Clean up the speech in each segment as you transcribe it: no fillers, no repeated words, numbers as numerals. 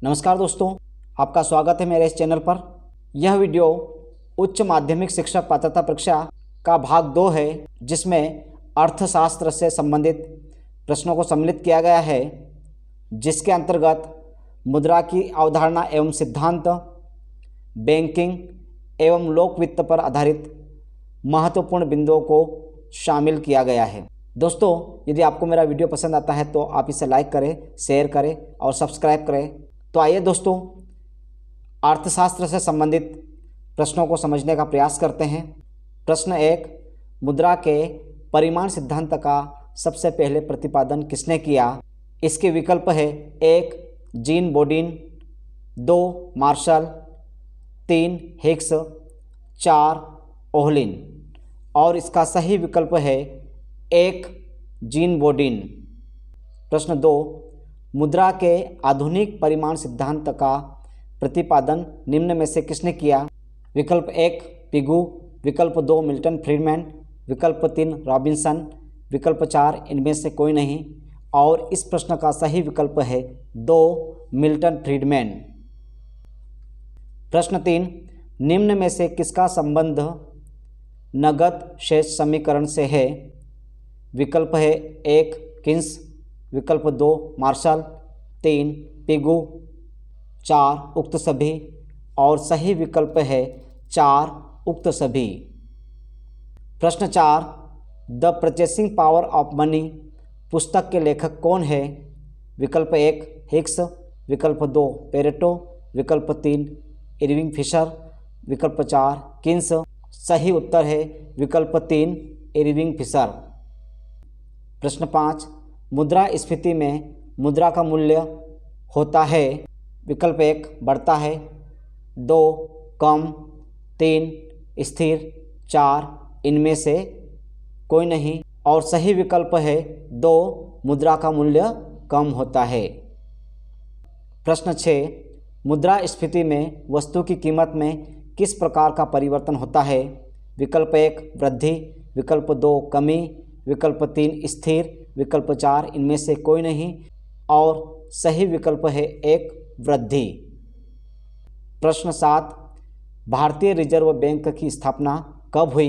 नमस्कार दोस्तों, आपका स्वागत है मेरे इस चैनल पर। यह वीडियो उच्च माध्यमिक शिक्षक पात्रता परीक्षा का भाग 2 है, जिसमें अर्थशास्त्र से संबंधित प्रश्नों को सम्मिलित किया गया है, जिसके अंतर्गत मुद्रा की अवधारणा एवं सिद्धांत, बैंकिंग एवं लोक वित्त पर आधारित महत्वपूर्ण बिंदुओं को शामिल किया गया है। दोस्तों, यदि आपको मेरा वीडियो पसंद आता है तो आप इसे लाइक करें, शेयर करें और सब्सक्राइब करें। तो आइए दोस्तों, अर्थशास्त्र से संबंधित प्रश्नों को समझने का प्रयास करते हैं। प्रश्न 1, मुद्रा के परिमाण सिद्धांत का सबसे पहले प्रतिपादन किसने किया? इसके विकल्प है 1 जीन बोडिन, 2 मार्शल, 3 हिक्स, 4 ओहलिन। और इसका सही विकल्प है 1 जीन बोडिन। प्रश्न 2, मुद्रा के आधुनिक परिमाण सिद्धांत का प्रतिपादन निम्न में से किसने किया? विकल्प 1 पिगू, विकल्प 2 मिल्टन फ्रीडमैन, विकल्प 3 रॉबिन्सन, विकल्प 4 इनमें से कोई नहीं। और इस प्रश्न का सही विकल्प है 2 मिल्टन फ्रीडमैन। प्रश्न 3, निम्न में से किसका संबंध नगद शेष समीकरण से है? विकल्प है 1 किन्स, विकल्प 2 मार्शल, 3 पिगू, 4 उक्त सभी। और सही विकल्प है 4 उक्त सभी। प्रश्न 4, the purchasing power of money पुस्तक के लेखक कौन है? विकल्प 1 हिक्स, विकल्प 2 पेरेटो, विकल्प 3 इरविंग फिशर, विकल्प 4 किन्स। सही उत्तर है विकल्प 3 इरविंग फिशर। प्रश्न 5, मुद्रा स्फीति में मुद्रा का मूल्य होता है? विकल्प 1 बढ़ता है, 2 कम, 3 स्थिर, 4 इनमें से कोई नहीं। और सही विकल्प है 2 मुद्रा का मूल्य कम होता है। प्रश्न 6, मुद्रा स्फीति में वस्तु की कीमत में किस प्रकार का परिवर्तन होता है? विकल्प 1 वृद्धि, विकल्प 2 कमी, विकल्प 3 स्थिर, विकल्प 4 इनमें से कोई नहीं। और सही विकल्प है 1 वृद्धि। प्रश्न 7, भारतीय रिजर्व बैंक की स्थापना कब हुई?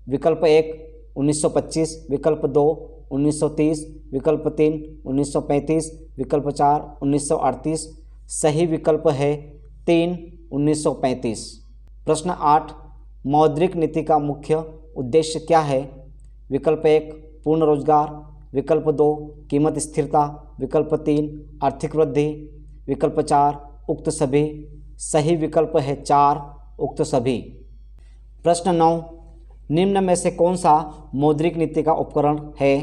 विकल्प 1 1925, विकल्प 2 1930, विकल्प 3 1935, विकल्प 4 1938। सही विकल्प है 3 1935। प्रश्न 8, मौद्रिक नीति का मुख्य उद्देश्य क्या है? विकल्प 1 पूर्ण रोजगार, विकल्प 2 कीमत स्थिरता, विकल्प 3 आर्थिक वृद्धि, विकल्प 4 उक्त सभी। सही विकल्प है 4 उक्त सभी। प्रश्न 9, निम्न में से कौन सा मौद्रिक नीति का उपकरण है?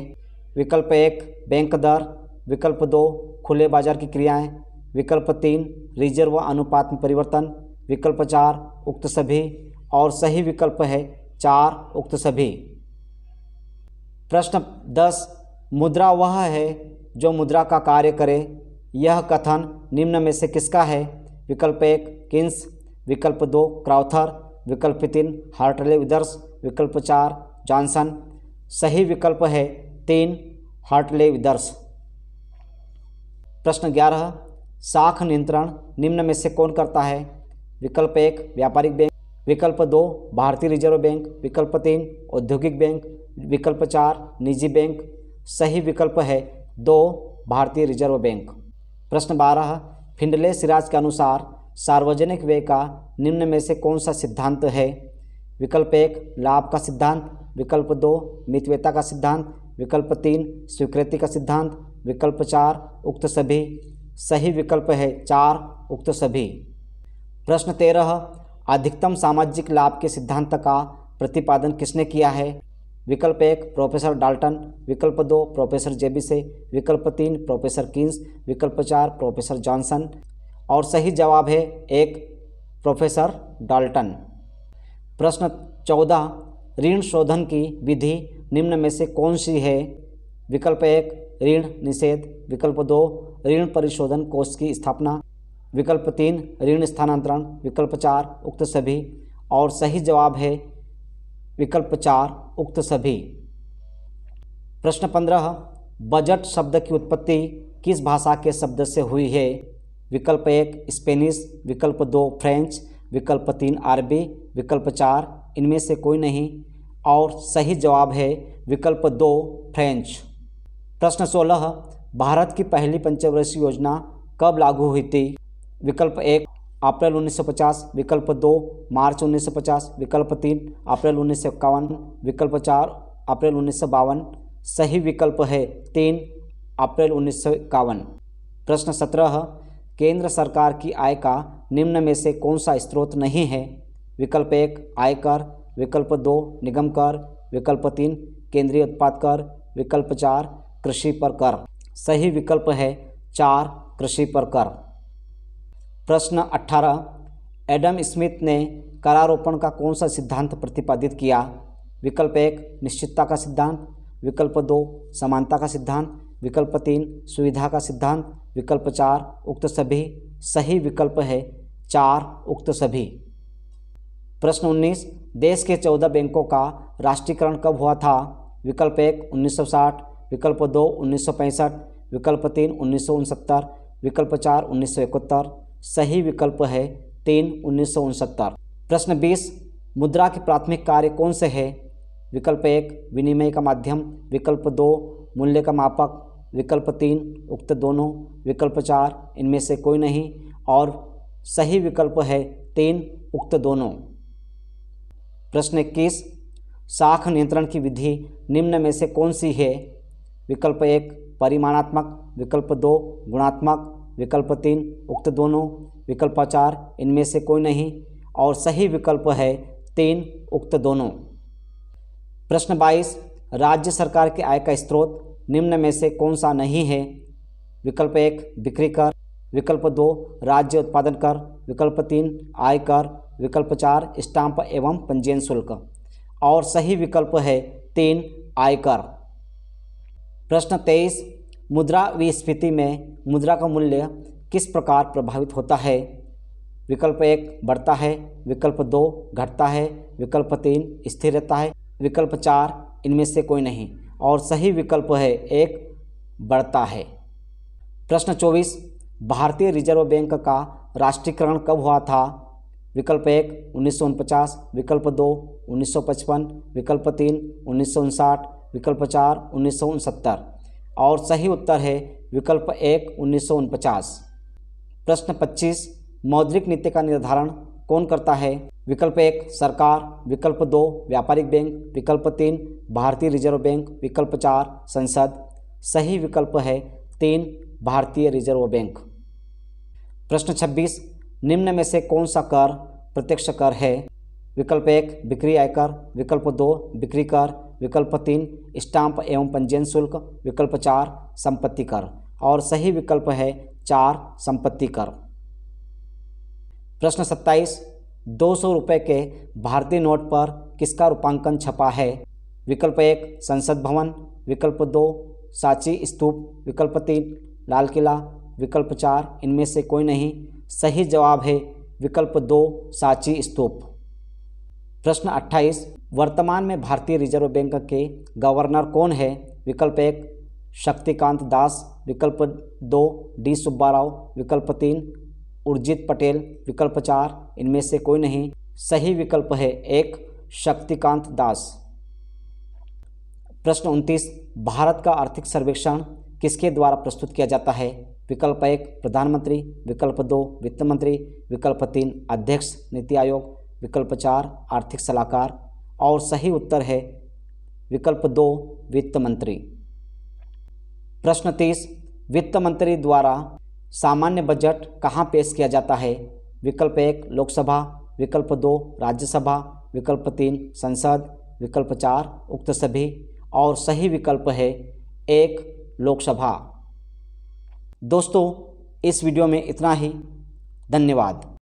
विकल्प 1 बैंक दर, विकल्प 2 खुले बाजार की क्रियाएं, विकल्प 3 रिजर्व अनुपात में परिवर्तन, विकल्प 4 उक्त सभी। और सही विकल्प है 4 उक्त सभी। प्रश्न 10, मुद्रा वह है जो मुद्रा का कार्य करे। यह कथन निम्न में से किसका है? विकल्प 1 किन्स, विकल्प 2 क्राउथर, विकल्प 3 हार्टले विदर्स, विकल्प 4 जॉनसन। सही विकल्प है 3 हार्टले विदर्स। प्रश्न 11, साख नियंत्रण निम्न में से कौन करता है? विकल्प 1 व्यापारिक बैंक, विकल्प 2 भारतीय रिजर्व बैंक, विकल्प 3 औद्योगिक बैंक, विकल्प 4 निजी बैंक। सही विकल्प है 2 भारतीय रिजर्व बैंक। प्रश्न 12, फिंडले सिराज के अनुसार सार्वजनिक व्यय का निम्न में से कौन सा सिद्धांत है? विकल्प 1 लाभ का सिद्धांत, विकल्प 2 मितव्ययता का सिद्धांत, विकल्प 3 स्वीकृति का सिद्धांत, विकल्प 4 उक्त सभी। सही विकल्प है 4 उक्त सभी। प्रश्न 13, अधिकतम सामाजिक लाभ के सिद्धांत का प्रतिपादन किसने किया है? विकल्प 1 प्रोफेसर डाल्टन, विकल्प 2 प्रोफेसर जेबिसे, विकल्प 3 प्रोफेसर किन्स, विकल्प 4 प्रोफेसर जॉनसन। और सही जवाब है 1 प्रोफेसर डाल्टन। प्रश्न 14, ऋण शोधन की विधि निम्न में से कौन सी है? विकल्प 1 ऋण निषेध, विकल्प 2 ऋण परिशोधन कोष की स्थापना, विकल्प 3 ऋण स्थानांतरण, विकल्प 4 उक्त सभी। और सही जवाब है विकल्प 4 उक्त सभी। प्रश्न 15, बजट शब्द की उत्पत्ति किस भाषा के शब्द से हुई है? विकल्प 1 स्पेनिश, विकल्प 2 फ्रेंच, विकल्प 3 अरबी, विकल्प 4 इनमें से कोई नहीं और सही जवाब है विकल्प 2 फ्रेंच। प्रश्न 16 भारत की पहली पंचवर्षीय योजना कब लागू हुई थी? विकल्प 1 अप्रैल 1950, विकल्प 2 मार्च 1950, विकल्प 3 अप्रैल 1951, विकल्प 4 अप्रैल 1952। सही विकल्प है 3 अप्रैल 1951। प्रश्न 17 केंद्र सरकार की आय का निम्न में से कौन सा स्रोत नहीं है? विकल्प 1 आयकर, विकल्प 2 निगम कर, विकल्प 3 केंद्रीय उत्पाद कर, विकल्प 4 कृषि पर कर। सही विकल्प है 4 कृषि पर कर। प्रश्न 18 एडम स्मिथ ने करारोपण का कौन सा सिद्धांत प्रतिपादित किया? विकल्प 1 निश्चितता का सिद्धांत, विकल्प 2 समानता का सिद्धांत, विकल्प 3 सुविधा का सिद्धांत, विकल्प 4 उक्त सभी। सही विकल्प है 4 उक्त सभी। प्रश्न 19 देश के 14 बैंकों का राष्ट्रीयकरण कब हुआ था? विकल्प 1 1960, विकल्प 2 1965, विकल्प 3 1969, विकल्प 4 1971। सही विकल्प है 3 1969। प्रश्न 20 मुद्रा के प्राथमिक कार्य कौन से है? विकल्प 1 विनिमय का माध्यम, विकल्प 2 मूल्य का मापक, विकल्प 3 उक्त दोनों, विकल्प 4 इनमें से कोई नहीं और सही विकल्प है 3 उक्त दोनों। प्रश्न 21 साख नियंत्रण की विधि निम्न में से कौन सी है? विकल्प 1 परिमाणात्मक, विकल्प 2 गुणात्मक, विकल्प 3 उक्त दोनों, विकल्प 4 इनमें से कोई नहीं और सही विकल्प है 3 उक्त दोनों। प्रश्न 22 राज्य सरकार के आय का स्रोत निम्न में से कौन सा नहीं है? विकल्प 1 बिक्री कर, विकल्प 2 राज्य उत्पादन कर, विकल्प 3 आय कर, विकल्प 4 स्टाम्प एवं पंजीयन शुल्क और सही विकल्प है 3 आयकर। प्रश्न 23 मुद्रा विस्फीति में मुद्रा का मूल्य किस प्रकार प्रभावित होता है? विकल्प 1 बढ़ता है, विकल्प 2 घटता है, विकल्प 3 स्थिर रहता है, विकल्प 4 इनमें से कोई नहीं और सही विकल्प है 1 बढ़ता है। प्रश्न 24 भारतीय रिजर्व बैंक का राष्ट्रीयकरण कब हुआ था? विकल्प 1 1949, विकल्प 2 1955, विकल्प 3 1959, विकल्प 4 1969 और सही उत्तर है विकल्प 1 1949। प्रश्न 25 मौद्रिक नीति का निर्धारण कौन करता है? विकल्प 1 सरकार, विकल्प 2 व्यापारिक बैंक, विकल्प 3 भारतीय रिजर्व बैंक, विकल्प 4 संसद। सही विकल्प है 3 भारतीय रिजर्व बैंक। प्रश्न 26 निम्न में से कौन सा कर प्रत्यक्ष कर है? विकल्प 1 बिक्री आयकर, विकल्प 2 बिक्री कर, विकल्प 3 स्टाम्प एवं पंजीयन शुल्क, विकल्प 4 संपत्ति कर और सही विकल्प है 4 संपत्ति कर। प्रश्न 27 200 रुपये के भारतीय नोट पर किसका रूपांकन छपा है? विकल्प 1 संसद भवन, विकल्प 2 सांची स्तूप, विकल्प 3 लाल किला, विकल्प 4 इनमें से कोई नहीं। सही जवाब है विकल्प 2 सांची स्तूप। प्रश्न 28 वर्तमान में भारतीय रिजर्व बैंक के गवर्नर कौन है? विकल्प 1 शक्तिकांत दास, विकल्प 2 डी सुब्बा राव, विकल्प 3 उर्जित पटेल, विकल्प 4 इनमें से कोई नहीं। सही विकल्प है 1 शक्तिकांत दास। प्रश्न 29 भारत का आर्थिक सर्वेक्षण किसके द्वारा प्रस्तुत किया जाता है? विकल्प 1 प्रधानमंत्री, विकल्प 2 वित्त मंत्री, विकल्प 3 अध्यक्ष नीति आयोग, विकल्प 4 आर्थिक सलाहकार और सही उत्तर है विकल्प 2 वित्त मंत्री। प्रश्न 30 वित्त मंत्री द्वारा सामान्य बजट कहाँ पेश किया जाता है? विकल्प 1 लोकसभा, विकल्प 2 राज्यसभा, विकल्प 3 संसद, विकल्प 4 उक्त सभी और सही विकल्प है 1 लोकसभा। दोस्तों इस वीडियो में इतना ही। धन्यवाद।